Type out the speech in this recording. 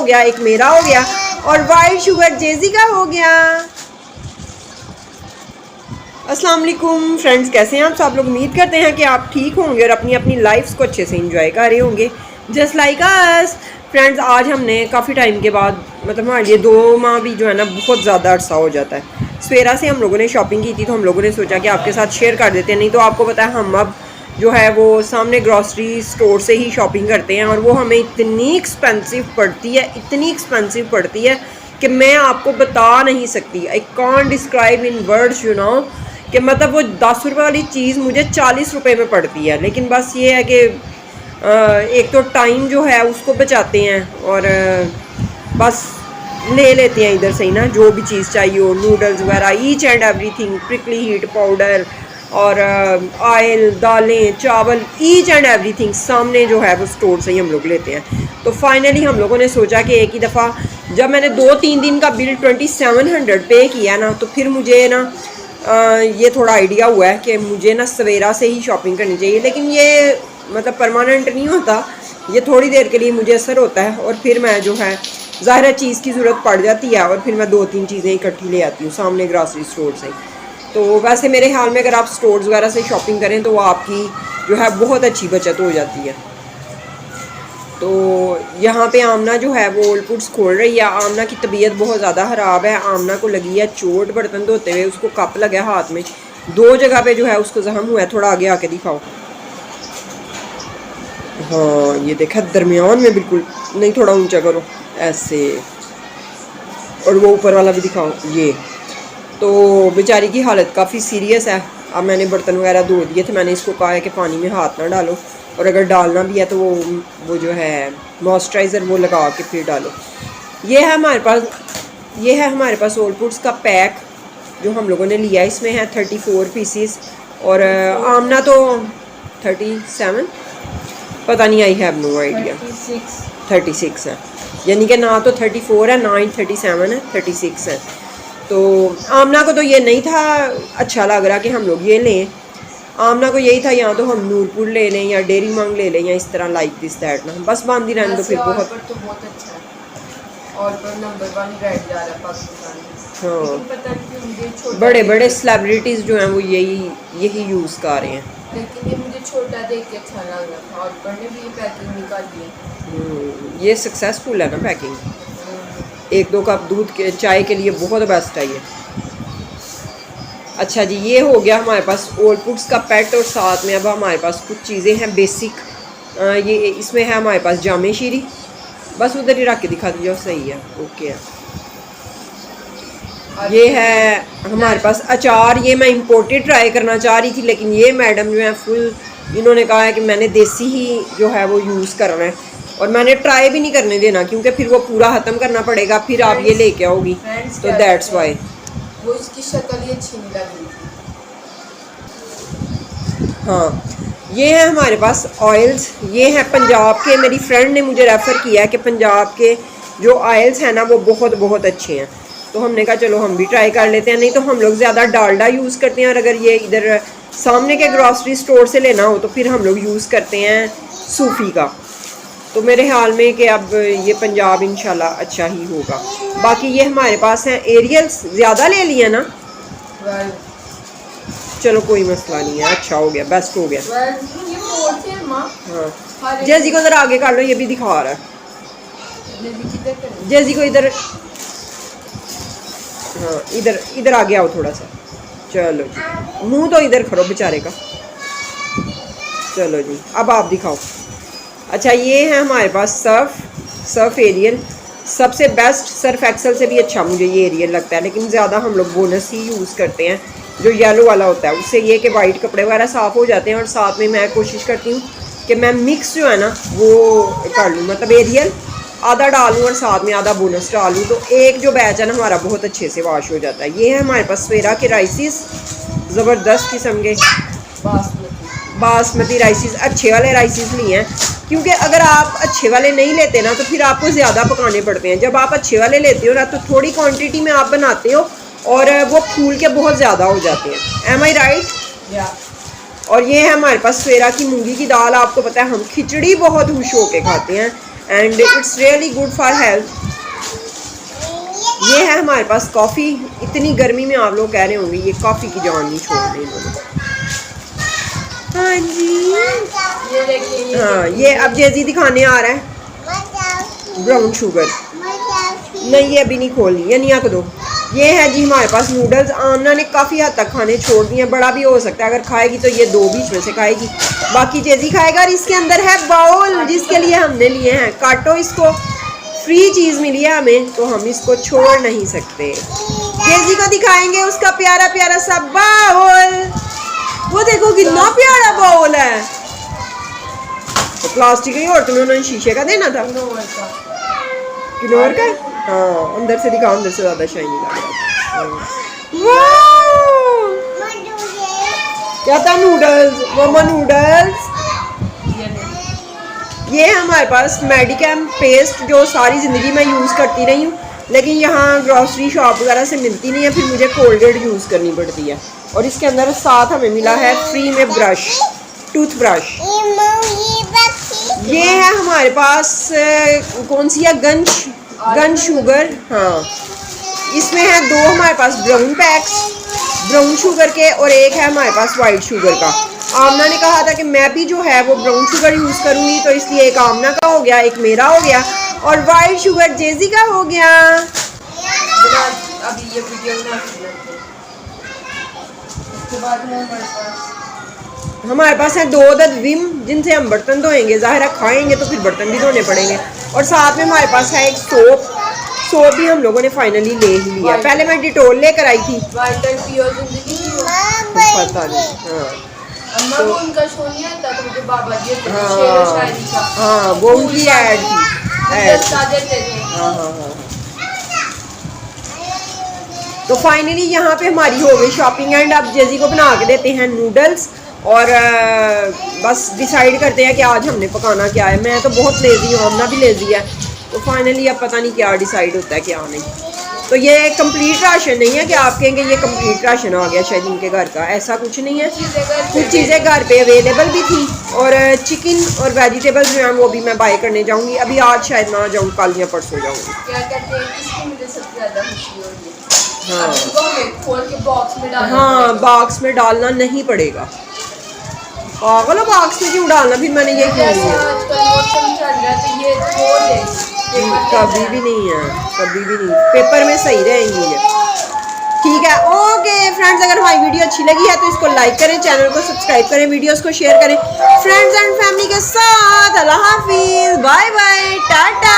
गया, एक मेरा हो गया और वाइट शुगर जेजी का हो गया। अस्सलाम वालेकुम फ्रेंड्स, कैसे हैं आप सब लोग? उम्मीद करते हैं कि आप ठीक होंगे और अपनी अपनी लाइफ्स को अच्छे से एंजॉय कर रहे होंगे जस्ट लाइक अस। फ्रेंड्स, आज हमने काफ़ी टाइम के बाद, मतलब हमारे लिए 2 माह भी जो है ना बहुत ज़्यादा अरसा हो जाता है। सवेरा से हम लोगों ने शॉपिंग की थी, तो हम लोगों ने सोचा कि आपके साथ शेयर कर देते हैं। नहीं तो आपको पता है हम अब जो है वो सामने ग्रॉसरी स्टोर से ही शॉपिंग करते हैं और वो हमें इतनी एक्सपेंसिव पड़ती है, इतनी एक्सपेंसिव पड़ती है कि मैं आपको बता नहीं सकती। I can't describe in words, you know, कि मतलब वो 10 रुपये वाली चीज़ मुझे 40 रुपये में पड़ती है। लेकिन बस ये है कि एक तो टाइम जो है उसको बचाते हैं और बस ले लेते हैं इधर से ही ना जो भी चीज़ चाहिए हो, नूडल्स वगैरह, each and everything, prickly heat powder और ऑयल, दालें, चावल, ईच एंड एवरीथिंग सामने जो है वो स्टोर से ही हम लोग लेते हैं। तो फाइनली हम लोगों ने सोचा कि एक ही दफ़ा जब मैंने 2-3 दिन का बिल 2700 पे किया ना, तो फिर मुझे ना ये थोड़ा आइडिया हुआ है कि मुझे ना सवेरा से ही शॉपिंग करनी चाहिए। लेकिन ये मतलब परमानेंट नहीं होता, ये थोड़ी देर के लिए मुझे असर होता है और फिर मैं जो है ज़ाहिर चीज़ की ज़रूरत पड़ जाती है और फिर मैं 2-3 चीज़ें इकट्ठी ले आती हूँ सामने ग्रॉसरी स्टोर से। तो वैसे मेरे ख्याल में अगर आप स्टोर्स वगैरह से शॉपिंग करें तो वो आपकी जो है बहुत अच्छी बचत हो जाती है। तो यहाँ पे आमना जो है वो ओल्ड फूड्स खोल रही है। आमना की तबीयत बहुत ज़्यादा ख़राब है। आमना को लगी है चोट बर्तन धोते हुए, उसको कप लगा हाथ में, 2 जगह पे जो है उसको जख्म हुआ है। थोड़ा आगे आके दिखाओ। हाँ ये देखा, दरमियान में बिल्कुल नहीं, थोड़ा ऊंचा करो ऐसे, और वो ऊपर वाला भी दिखाओ। ये तो बेचारी की हालत काफ़ी सीरियस है। अब मैंने बर्तन वगैरह धो दिए थे, मैंने इसको कहा है कि पानी में हाथ ना डालो और अगर डालना भी है तो वो जो है मॉइस्चराइज़र वो लगा के फिर डालो। ये है हमारे पास ओल्ड फूड्स का पैक जो हम लोगों ने लिया। इसमें है 34 पीसीस और आमना तो 37, पता नहीं, आई हैव नो आइडिया, 36 है। यानी कि ना तो 34 है, ना ही 37 है, 36 है। तो आमना को तो ये नहीं था अच्छा लग रहा कि हम लोग ये लें। आमना को यही था या तो हम नूरपुर ले लें या डेयरी मांग ले लें या इस तरह लाइक दिस दैट ना, बस बांधी रहने तो फिर बहुत अच्छा है। और पर नंबर 1 ब्रांड जा रहा है पाकिस्तान में। हाँ, पता नहीं क्यों मुझे छोटा बड़े बड़े सेलिब्रिटीज़ जो हैं वो यही यूज़ कर रहे हैं। लेकिन ये मुझे छोटा देख के अच्छा लग रहा था और पर ने भी ये पैकिंग निकाली है। ये सक्सेसफुल है ना पैकिंग। 1-2 कप दूध के चाय के लिए बहुत बेस्ट है ये। अच्छा जी, ये हो गया हमारे पास ओल्ड फूड्स का पैट और साथ में अब हमारे पास कुछ चीज़ें हैं बेसिक। ये इसमें है हमारे पास जामे शीरी, बस उधर ही रख के दिखा दीजिए, सही है, ओके है। ये है हमारे पास अचार, ये मैं इम्पोर्टेड ट्राई करना चाह रही थी लेकिन ये मैडम जो है फुल इन्होंने कहा है कि मैंने देसी ही जो है वो यूज़ करना है और मैंने ट्राई भी नहीं करने देना क्योंकि फिर वो पूरा ख़त्म करना पड़ेगा, फिर आप ये लेके आओगी, तो दैट्स वाई वो इसकी शक्ल ही अच्छी नहीं लग रही थी। हाँ, ये है हमारे पास ऑयल्स। ये है पंजाब के, मेरी फ्रेंड ने मुझे रेफ़र किया है कि पंजाब के जो ऑयल्स हैं ना वो बहुत बहुत अच्छे हैं। तो हमने कहा चलो हम भी ट्राई कर लेते हैं। नहीं तो हम लोग ज़्यादा डालडा यूज़ करते हैं और अगर ये इधर सामने के ग्रॉसरी स्टोर से लेना हो तो फिर हम लोग यूज़ करते हैं सूफ़ी का। तो मेरे ख्याल में कि अब ये पंजाब इंशाल्लाह अच्छा ही होगा। बाकी ये हमारे पास हैं एरियल्स, ज़्यादा ले लिया ना, चलो कोई मसला नहीं है, अच्छा हो गया, बेस्ट हो गया। हाँ, जैसी को ज़रा आगे कर लो, ये भी दिखा रहा है। जैसी को इधर, हाँ इधर आगे आओ थोड़ा सा, चलो जी, मुंह तो इधर करो बेचारे का, चलो जी अब आप दिखाओ। अच्छा, ये है हमारे पास सर्फ एरियल, सबसे बेस्ट सर्फ एक्सेल से भी अच्छा मुझे ये एरियल लगता है, लेकिन ज़्यादा हम लोग बोनस ही यूज़ करते हैं जो येलो वाला होता है। उससे ये कि वाइट कपड़े वगैरह साफ़ हो जाते हैं और साथ में मैं कोशिश करती हूँ कि मैं मिक्स जो है ना वो कर लूँ, मतलब एरियल आधा डालूँ और साथ में आधा बोनस डालूँ, तो एक जो बैच है ना हमारा बहुत अच्छे से वॉश हो जाता है। ये है हमारे पास सवेरा के राइसिस, ज़बरदस्त किस्म के बासमती राइसिस, अच्छे वाले राइसिस लिए हैं क्योंकि अगर आप अच्छे वाले नहीं लेते ना तो फिर आपको ज़्यादा पकाने पड़ते हैं। जब आप अच्छे वाले लेते हो ना तो थोड़ी क्वांटिटी में आप बनाते हो और वो फूल के बहुत ज़्यादा हो जाते हैं। एम आई राइट? और ये है हमारे पास सवेरा की मूंगी की दाल। आपको पता है हम खिचड़ी बहुत खुश होके खाते हैं, and it's really good for health. ये है हमारे पास कॉफ़ी। इतनी गर्मी में आप लोग कह रहे होंगे ये कॉफ़ी की जान नहीं छोड़ रही इन्होंने। हाँ जी, ये देखिए हाँ ये अब जेजी दिखाने आ रहा है ब्राउन शुगर। नहीं ये अभी नहीं खोलनी, ये नहीं आकर दो। ये है जी हमारे पास नूडल्स। आमना ने काफ़ी हद तक खाने छोड़ दिए, बड़ा भी हो सकता है, अगर खाएगी तो ये 2 बीच में से खाएगी, बाकी जेजी खाएगा। और इसके अंदर है बाउल जिसके लिए हमने लिए हैं। काटो इसको, फ्री चीज़ मिली है हमें तो हम इसको छोड़ नहीं सकते। जेजी को दिखाएंगे उसका प्यारा प्यारा सा बाउल। वो देखो कितना प्यारा बाउल है। तो प्लास्टिक ही और तुम्हें उन्होंने शीशे का देना था, किलोर का। हाँ अंदर से दिखाओ, अंदर से ज़्यादा शाइनी लग रहा है। क्या था? नूडल्स, मम्मा नूडल्स। ये है हमारे पास मेडिकैम पेस्ट जो सारी ज़िंदगी में यूज़ करती रही हूँ, लेकिन यहाँ ग्रॉसरी शॉप वगैरह से मिलती नहीं है, फिर मुझे कोलगेट यूज़ करनी पड़ती है। और इसके अंदर साथ हमें मिला है फ्री में ब्रश, टूथ ब्रश। ये है हमारे पास कौन सी है, गन शुगर। हाँ इसमें है 2 हमारे पास ब्राउन पैक्स ब्राउन शुगर के, और एक है हमारे पास वाइट शुगर का। आमना ने कहा था कि मैं भी जो है वो ब्राउन शुगर यूज़ करूँगी, तो इसलिए एक आमना का हो गया, एक मेरा हो गया, और वाइट शुगर जेजी का हो गया। अभी ये वीडियो हमारे पास है 2 अदद विम जिनसे हम बर्तन धोएंगे। ज़ाहिर है खाएंगे तो फिर बर्तन भी धोने पड़ेंगे। और साथ में हमारे पास है एक सोप भी हम लोगों ने फाइनली ले ही लिया। पहले मैं डिटोल लेकर आई थी, पता नहीं। हाँ अम्मा को उनका शो नहीं आता तो मुझे बाबा जी शेर व शायरी का। हाँ वो उनकी ऐड थी। देते थे। हाँ हाँ हाँ। तो फाइनली यहाँ पे हमारी हो गई शॉपिंग एंड अब जेजी को बना के देते हैं नूडल्स, और बस डिसाइड करते हैं कि आज हमने पकाना क्या है। मैं तो बहुत लेज़ी हूँ, हमना भी लेज़ी है, तो फाइनली अब पता नहीं क्या डिसाइड होता है क्या नहीं। तो ये कंप्लीट राशन नहीं है कि आप कहेंगे ये कंप्लीट राशन आ गया शायद इनके घर का, ऐसा कुछ नहीं है। कुछ चीज़ें घर पे अवेलेबल भी थी, और चिकन और वेजिटेबल्स जो हैं वो भी मैं बाय करने जाऊँगी। अभी आज शायद ना जाऊँ, कल या परसों जाऊँगी। क्या कहते हैं इसकी मुझे सबसे ज़्यादा खुशी हो रही है। हाँ खोल के बॉक्स में डालना। हाँ बॉक्स में डालना नहीं पड़ेगा। पागल बॉक्स में क्यों डालना, फिर मैंने ये क्यों लिया। आजकल मौसम चल रहा है तो ये छोड़ दे। कभी भी नहीं है, कभी भी नहीं, पेपर में सही रहेंगी ये। ठीक है, ओके फ्रेंड्स, अगर हमारी वीडियो अच्छी लगी है तो इसको लाइक करें, चैनल को सब्सक्राइब करें, वीडियोस को शेयर करें फ्रेंड्स एंड फैमिली के साथ। अल्लाह हाफिज़, बाय बाय, टाटा।